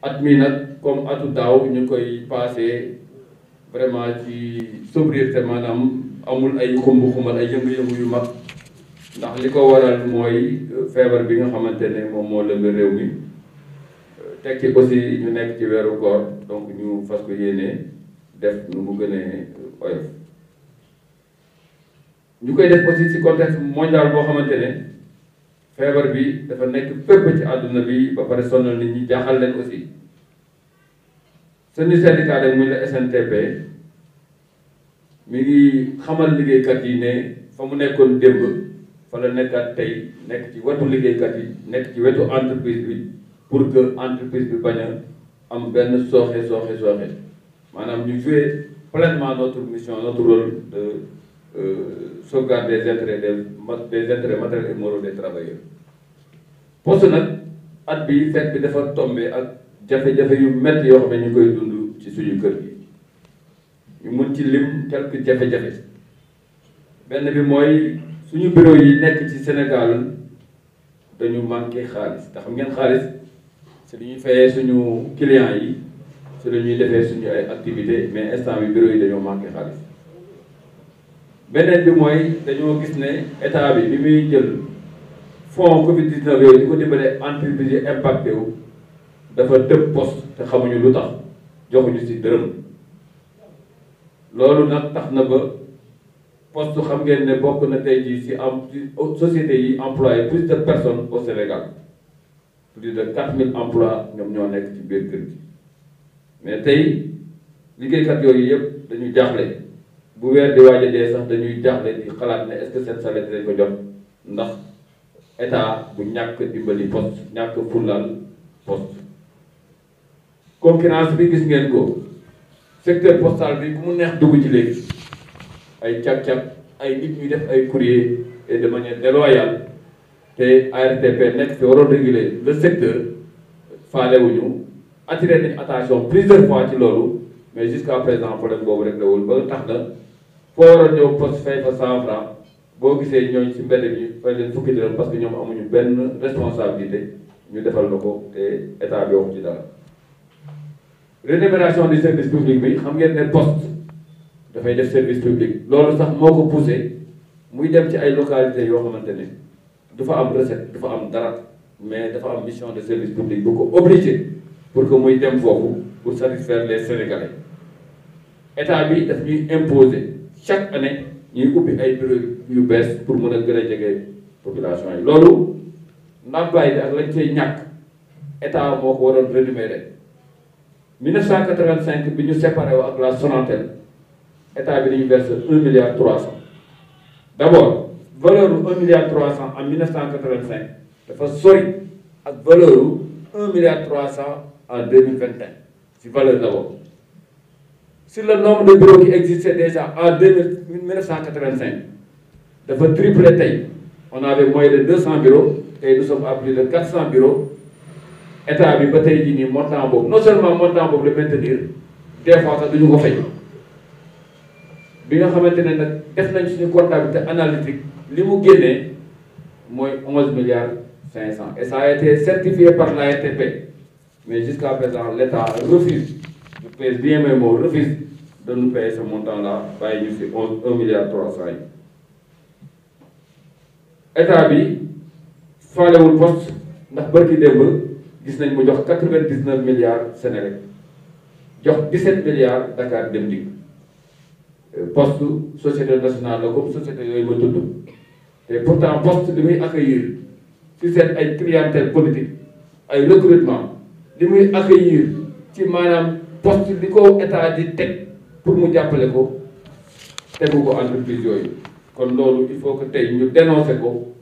at mi nag comme atu daaw ñu koy passé vraiment ci sobriété maanaam amul ay xumb-xumbal ay yëngu-yëngu yu mag ndax li ko waral mooy feebar bi nga xamante ne moom moo lëmb réew mi tekki aussi ñu nekk ci weeru koor donc ñu fas ko yéene def nu mu gënee oyof ñu koy def aussi ci contexte mondial boo xamante ne feebar bi dafa nekk fépp ci àdduna bi ba pare sonal nit ñi jaaxal leen aussi suñu syndicat de muy la SNTP mi ngi xamal liggéeykat yi ne fa mu nekkoon démb fa la nekkaat tey nekk ci wetu liggéeykat yi nekk ci wetu entreprise bi pour que entreprise bi bañ a am benn sooxe maanaam ñu jouer pleinement notre mission notre rôle de sauvegarde des intérêts matériels et moraux des travailleurs. poste nag at bi fête bi dafa tombé ak jafe-jafe yu métti yoo xam ne ñu koy dund ci suñu kër gi ñu mun ci lim quelques jafe-jafe benn bi mooy suñu bureau yi nekk ci Sénégal dañu manqué xaalis te xam ngeen xaalis c'est li ñuy fayee suñu clients yi su la ñuy defee suñu ay activités mais instant bi bureau yi dañoo manqué xaalis beneen bi mooy dañoo gis ne état bi muy jël fonds Covid-19 yooyu di ko dimbalee entreprise yi impacté wu dafa tëb poste te xamuñu lu tax joxuñu ci dërëm loolu nag tax na ba poste xam ngeen ne bokk na tey jii ci am sociétés yi employé plus de personnes au Sénégal plus de 4000 emplois ñoom ñoo nekk ci biir kër gi mais tey liggéeykat yooyu yëpp dañu jaaxle bu weer di waaj a dee sax dañuy jaaxle di xalaat ne est-ce que seen salaire dinañ ko jot ndax état bu ñàkk dimbali poste ñàkk fulal poste concurrence bi gis ngeen ko secteur postal bi bu mu neex dugg ci léegi ay càq-càq ay nit ñuy def ay courrier et de manière déloyale te ARTP nekk fi waroon réguler le secteur faalewuñu attiré nañu attention plusieurs fois ci loolu mais jusqu'à présent problème boobu rek la wul ba tax na foo waroon ñëw poste fay fa 100 francs boo gisee ñooñu ci mbedd bi fay leen fukki dërëm parce que ñoom amuñu benn responsabilité ñu defal na ko te état bi waxu ci dara. rémunération du service public bi xam ngeen ne poste dafay def service public loolu sax moo ko poussé muy dem ci ay localités yoo xamante ne du fa am recette du fa am dara mais dafa am mission de service public bu ko obligé pour que muy dem foofu pour satisfaire les Sénégalais état bi daf ñuy imposer chaque année ñuy ubbi ay bureau yu bees pour mën a gën a jege population yi loolu ndàmpaay bi ak lañ cey ñàkk état moo ko waroon rémunérer 1985 bi ñu séparé wu ak la Sonatel état bi dañu versé 1 milliard 300 d'abord valeur bu 1 milliard 300 en 1985 dafa sori ak valeur bu 1 milliard 300 en 2021 ci valeur d'abord sur le nombre de bureaux qui existaient déjà en 1985 dafa triplé tey on avait moins de 200 bureaux tey nous sommes à plus de 400 bureaux état bi ba tey jii nii montant boobu non seulement montant boobu la maintenir des fois sax duñu ko fay bi nga xamante ne nag def nañ suñu comptabilité analytique li mu génnee mooy 11 milliards 500 et ça a été certifié par l'ARTP mais jusqu'à présent l'État refuse, je pèse bien mes mots, refuse de nous payer ce montant-là bàyyi ñu si 1 milliard 300 yi état bi faalewul poste ndax barki démb gis nañ mu jox 99 milliards Sénégal jox 17 milliards Dakar Dem Dikk poste société nationale la comme société yooyu ma tudd te pourtant poste li muy accueillir ci seen ay clientèle politique ay recrutement li muy accueillir ci maanaam poste li ko état di teg pour mu jàppale ko tegu ko entreprise yooyu kon loolu il faut que tey ñu dénoncer ko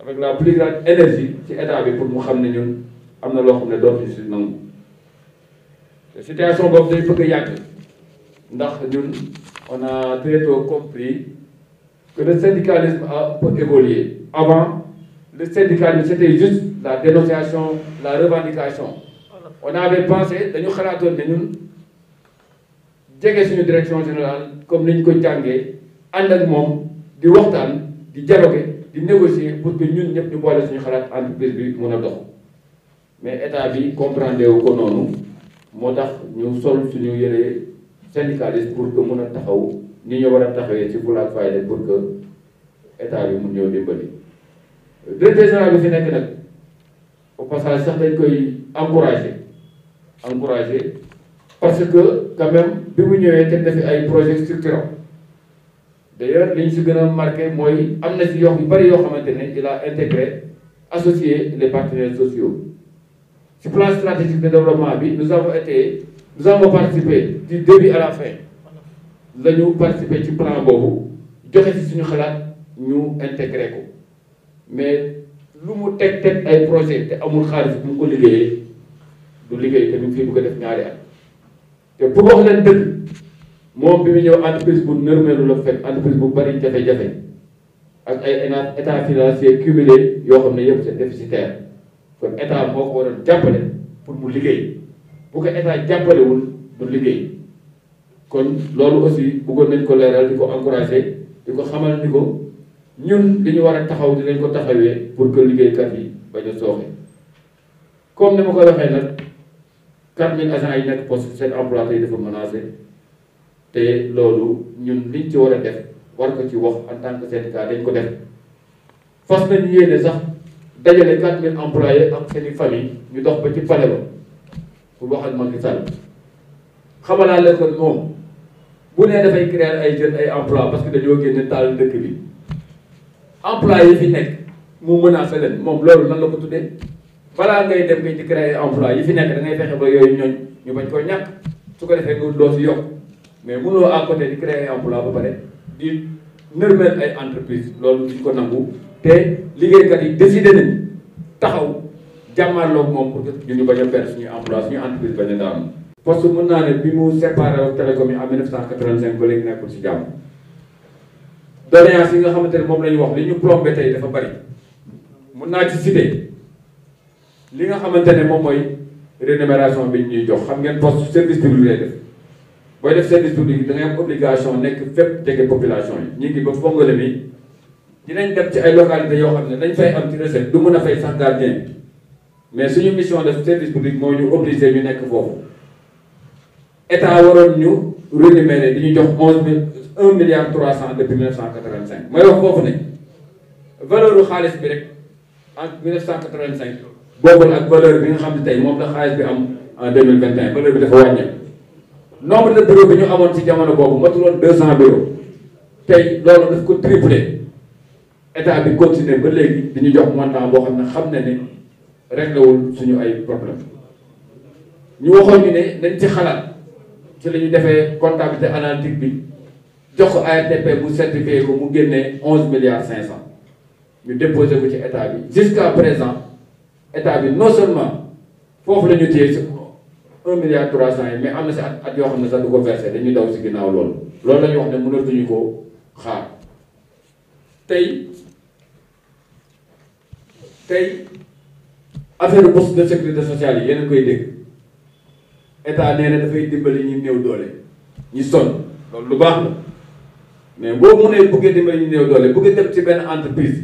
avec la plus grande énergie ci état bi pour mu xam ne ñun am na loo xam ne dootuñu si nangu te situation boobu day bëgg a yàgg ndax ñun on a très tôt compris que le syndicalisme a un peu évolué. Avant, le syndicalisme c'était juste la dénonciation, la revendication. On avait pensé dañu xalaatoon ne ñun jege suñu direction générale comme ni ñu ko jàngee ànd ak moom di waxtaan di dialoguer di négocier pour que ñun ñëpp ñu boole suñu xalaat entreprise bi mën a dox mais état bi comprendre wu ko noonu moo tax ñu sol suñu yëre syndicaliste pour que mun a taxaw ni ñu war a taxawee ci fulla ak fayda pour que état bi mun ñëw dimbali. directeur général bi fi nekk nag au passage sax dañ koy encourager parce que quand même bi mu ñëwee teg na fi ay projets structurants d'ailleurs li ñu si gën a marqué mooy am na si yu bari yoo xamante ne il a intégré associé les partenaires sociaux. Sur le plan stratégique de développement bi nous avons participé du début à la fin la ñu participer ci plan boobu joxe ci suñu xalaat ñu intégré ko mais lu mu teg ay projet te amul xaalis bu mu ko liggéeyee du liggéey te mu fii bu ko def ñaari at te pour wax leen dëgg moom bi mu ñëw entreprise bu nërmeelu la fekk entreprise bu bari jafe-jafe ak ay état financier cumulé yoo xam ne yëpp c'est déficitaire kon état moo ko waroon jàppale pour mu liggéey bu ko état jàppalewul du liggéey kon loolu aussi bëggoon nañ ko leeral di ko encourager di ko xamal ni ko ñun li ñu war a taxaw dinañ ko taxawee pour que liggéeykat yi bañ a sooxe comme ni ma koy waxee nag 4000 agents yi nekk poste seen emploi tey dafa menacé te loolu ñun liñ ci war a def war ko ci wax en tant que syndicat dañ ko def fas nañu yéene sax dajale 4000 employés ak seen i famille ñu dox ba ci palais ba pour wax ak Macky Sall xamalaa leen ko moom bu nee dafay créer ay jeunes ay emploi parce que dañoo génne taal dëkk bi emploi yi fi nekk mu menacé leen moom loolu nan la ko tuddee balaa ngay dem ngay ci créer emploi yi fi nekk da ngay fexe ba yooyu ñooñ ñu bañ koo ñàkk su ko defee nga doo si yokk mais mënoo à côté di créer emploi ba pare di nërmeel ay entreprise loolu duñ ko nangu te liggéeykat yi décidé nañ taxaw jàmmarloog moom pour que ñu bañ a perdre suñuy emploi suñu entreprise bañ a daanu. parce que mën naa ne bi mu séparé ak télécom yi en 1985 ba léegi nekkul ci jàmm doléance yi nga xamante ne moom la ñu wax li ñu plombé tey dafa bari mën naa ci cité li nga xamante ne moom mooy rémunération bi ñuy jox xam ngeen poste service public lay def booy def service public da ngay am obligation nekk fépp jege population yi ñu ngi ba fongale mi dinañ dem ci ay localités yoo xam ne dañ fay am ci recette du mën a fay sax gardien mais suñu mission de service public moo ñu obligé ñu nekk foofu état waroon ñu rémunérer di ñu jox 1 milliard 300 depuis 1985 mooy wax foofu ne valeur u xaalis bi rek en 1985 bokkul ak valeur bi nga xam ne tey moom la xaalis bi am en 2021 valeur bi dafa wàññeeku nombre de bureau bi ñu amoon ci jamono boobu matuloon 200 bureaux tey loolu daf ko triplé état bi continuer ba léegi di ñu jox montant boo xam ne ne réglé wul suñu ay problème ñu waxoon ñu ne nañ ci xalaat ci la ñu defee comptabilité analytique bi jox ko ARTP bu certifié ko mu génnee 11 milliards 500 ñu déposé ko ci état bi jusqu'à présent état bi non seulement foofu la ñu téye si 1 milliard 300 yi mais am na si at yoo xam ne sax du ko versé dañuy daw si ginnaaw loolu la ñu wax ne mënatuñu ko xaar tey affaire bourse de sécurité sociale yi yéen a koy dégg état nee na dafay dimbali ñu néew doole ñu sonn loolu lu baax la mais boo mënee bëggee dimbali ñu néew doole bëgg dem ci benn entreprise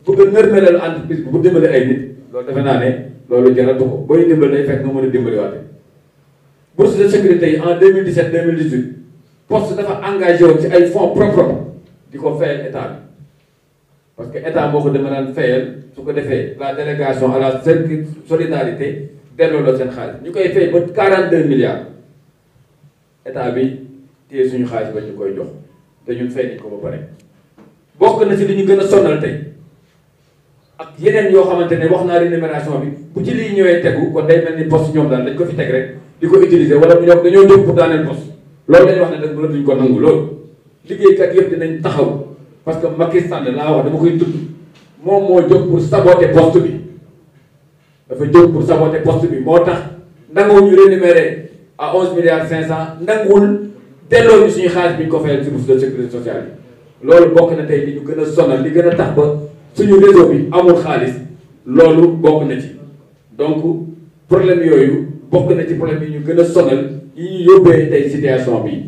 bëgg a nërmelal entreprise bu dimbali ay nit loolu defe naa ne loolu jaratu ko booy dimbali day fekk nga mën a dimbali waate bourse de sécurité yi en 2017 2018 poste dafa engagé woon ci ay fonds propres di ko fayal état bi parce que état moo ko dama daan fayal su ko defee la délégation à la solidarité delloo la seen xaalis ñu koy fay ba 42 milliards état bi téye suñu xaalis ba ñu koy jox te ñun fay nañ ko ba pare bokk na ci li ñu gën a sonal tey ak yeneen yoo xamante ne wax naa rémunération bi bu ci lii ñëwee tegu kon day mel ni poste ñoom daal dañ ko fi teg rek di ko utiliser wala ñoom dañoo jóg pour daaneel poste loolu lañu wax ne dañ mënatuñ ko nangu loolu liggéeykat yëpp dinañ taxaw parce que Macky Sall laa wax dama koy tudd moom moo jóg pour saboter poste bi dafa jóg pour saboter poste bi moo tax nanguwul ñu rémunérer à 11 milliards 500 nanguwul delloo ñu suñu xaalis bi ñu ko fayal ci bourse de sécurité sociale yi loolu bokk na tey li ñu gën a sonal li gën a tax ba suñu réseau bi amul xaalis loolu bokk na ci donc problème yooyu bokk na ci problème yi ñu gën a sonal yi ñu yóbbee tey situation bi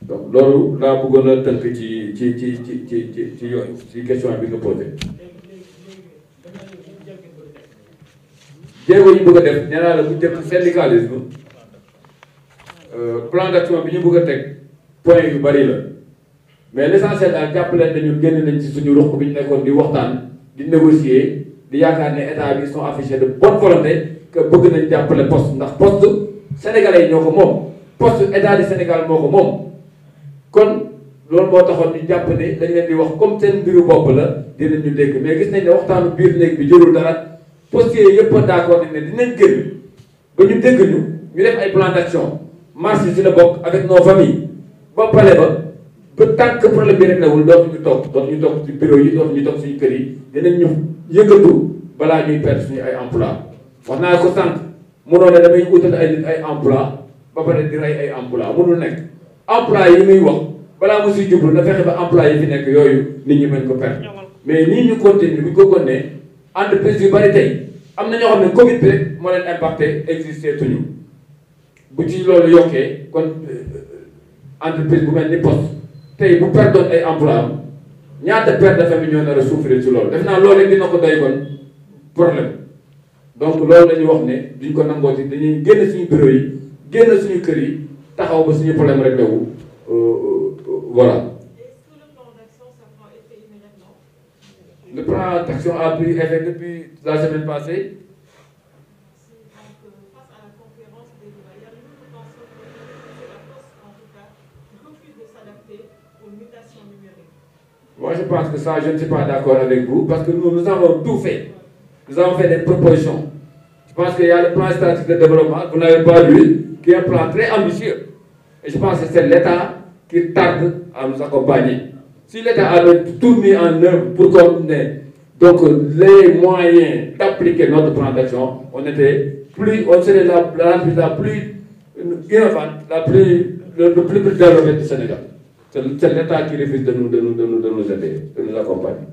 donc loolu laa bëggoon a tënk ci yooyu ci question bi nga posé. jéego yi bëgg a def nee naa la bu jëm syndicalisme plan d'action bi ñu bëgg a teg point yu bari la mais l'essentiel daal jàpp leen nañu génn nañ ci suñu ruq bi ñu nekkoon di waxtaan di négocier di yaakaar ne état bi ils sont affichés de bonne volonté que bëgg nañ jàppale poste ndax poste sénégalais yi ñoo ko moom poste état du Sénégal moo ko moom kon loolu moo taxoon ñu jàpp ne dañ leen di wax comme seen mbiru bopp la dinañ ñu dégg mais gis nañ ne waxtaanu biir néeg bi jërul dara postiers yëpp a d'accord nañ ne dinañ génn ba ñu dégg ñu def ay plan d'action marche ci la bokk avec nos familles ba pale ba tant que problème bi rek lawul dootuñu toog ci bureau yi dootuñu toog suñu kër yi dinañ ñu yëngatu balaa ñuy perdre suñu ay emploi wax naa ko sànq mënoo ne damay utal ay nit ay emploi ba pare di rey ay emploi mënul nekk emploi yi muy wax balaa mu siy jublu na fexe ba emploi yi fi nekk yooyu nit ñi mën ko perdre mais nii ñu continuer bu ñu ko gonnee entreprise yu bari tey am na ñoo xam ne Covid bi rek moo leen impacté existé tuñu bu ci loolu yokkee kon entreprise bu mel ni poste tey bu perdoon ay emploi am ñaata père de famille ñoo nar a souffrir ci loolu def naa loolu rek dina ko doy kon problème donc loolu dañuy wax ne duñ ko nangoo ci dañuy génn suñu bureau yi génn suñu kër yi taxaw ba suñu problème rek wu voilà. Le plan d'action a pris effet depuis la semaine passée. Moi, je pense que ça, je ne suis pas d'accord avec vous, parce que nous avons tout fait. Nous avons fait des propositions. Je pense qu'il y a le plan stratégique de développement, vous n'avez pas lu, qui est un plan très ambitieux. Et je pense que c'est l'État qui tarde à nous accompagner. Si l'État avait tout mis en œuvre pour qu'on ait donc les moyens d'appliquer notre plan d'action, on serait la plus innovante, le plus développé du Sénégal. C'est l'État qui refuse de nous aider, de nous accompagner.